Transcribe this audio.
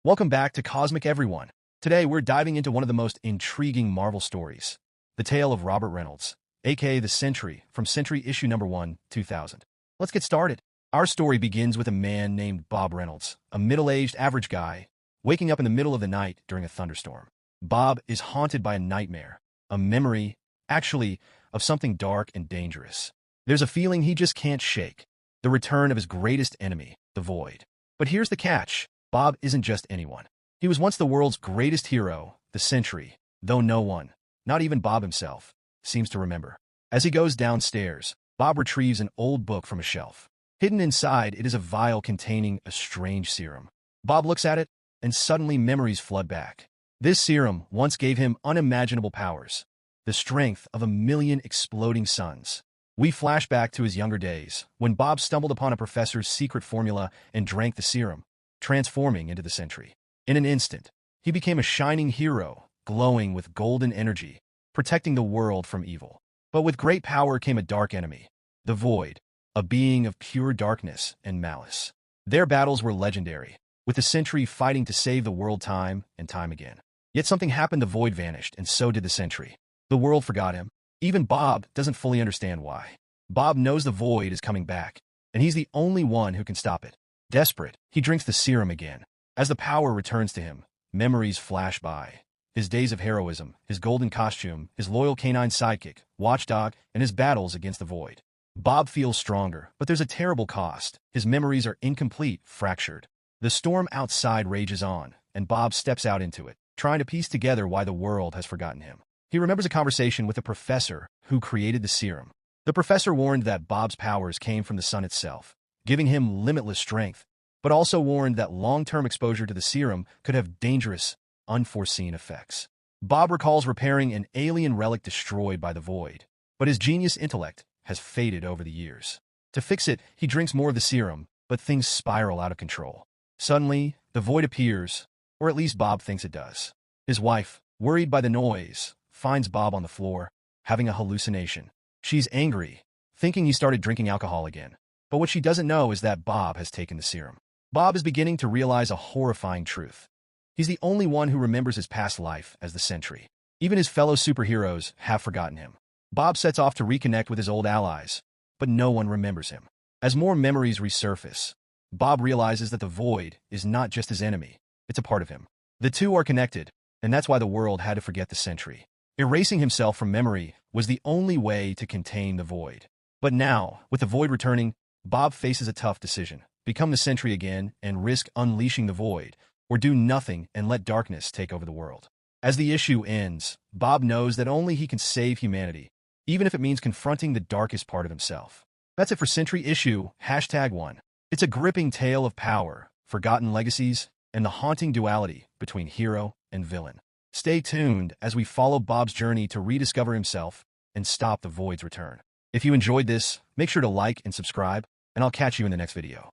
Welcome back to Cosmic Everyone. Today we're diving into one of the most intriguing Marvel stories, the tale of Robert Reynolds, aka the Sentry, from Sentry issue number 1, 2000. Let's get started. Our story begins with a man named Bob Reynolds, a middle-aged average guy, waking up in the middle of the night during a thunderstorm. Bob is haunted by a nightmare, a memory, actually, of something dark and dangerous. There's a feeling he just can't shake, the return of his greatest enemy, the Void. But here's the catch. Bob isn't just anyone. He was once the world's greatest hero, the Sentry, though no one, not even Bob himself, seems to remember. As he goes downstairs, Bob retrieves an old book from a shelf. Hidden inside, it is a vial containing a strange serum. Bob looks at it, and suddenly memories flood back. This serum once gave him unimaginable powers, the strength of 1,000,000 exploding suns. We flash back to his younger days, when Bob stumbled upon a professor's secret formula and drank the serum, transforming into the Sentry. In an instant, he became a shining hero, glowing with golden energy, protecting the world from evil. But with great power came a dark enemy, the Void, a being of pure darkness and malice. Their battles were legendary, with the Sentry fighting to save the world time and time again. Yet something happened, the Void vanished, and so did the Sentry. The world forgot him. Even Bob doesn't fully understand why. Bob knows the Void is coming back, and he's the only one who can stop it. Desperate, he drinks the serum again. As the power returns to him, memories flash by. His days of heroism, his golden costume, his loyal canine sidekick, Watchdog, and his battles against the Void. Bob feels stronger, but there's a terrible cost. His memories are incomplete, fractured. The storm outside rages on, and Bob steps out into it, trying to piece together why the world has forgotten him. He remembers a conversation with a professor who created the serum. The professor warned that Bob's powers came from the sun itself, giving him limitless strength, but also warned that long-term exposure to the serum could have dangerous, unforeseen effects. Bob recalls repairing an alien relic destroyed by the Void, but his genius intellect has faded over the years. To fix it, he drinks more of the serum, but things spiral out of control. Suddenly, the Void appears, or at least Bob thinks it does. His wife, worried by the noise, finds Bob on the floor, having a hallucination. She's angry, thinking he started drinking alcohol again. But what she doesn't know is that Bob has taken the serum. Bob is beginning to realize a horrifying truth. He's the only one who remembers his past life as the Sentry. Even his fellow superheroes have forgotten him. Bob sets off to reconnect with his old allies, but no one remembers him. As more memories resurface, Bob realizes that the Void is not just his enemy, it's a part of him. The two are connected, and that's why the world had to forget the Sentry. Erasing himself from memory was the only way to contain the Void. But now, with the Void returning, Bob faces a tough decision: become the Sentry again and risk unleashing the Void, or do nothing and let darkness take over the world. As the issue ends, Bob knows that only he can save humanity, even if it means confronting the darkest part of himself. That's it for Sentry issue #1. It's a gripping tale of power, forgotten legacies, and the haunting duality between hero and villain. Stay tuned as we follow Bob's journey to rediscover himself and stop the Void's return. If you enjoyed this, make sure to like and subscribe, and I'll catch you in the next video.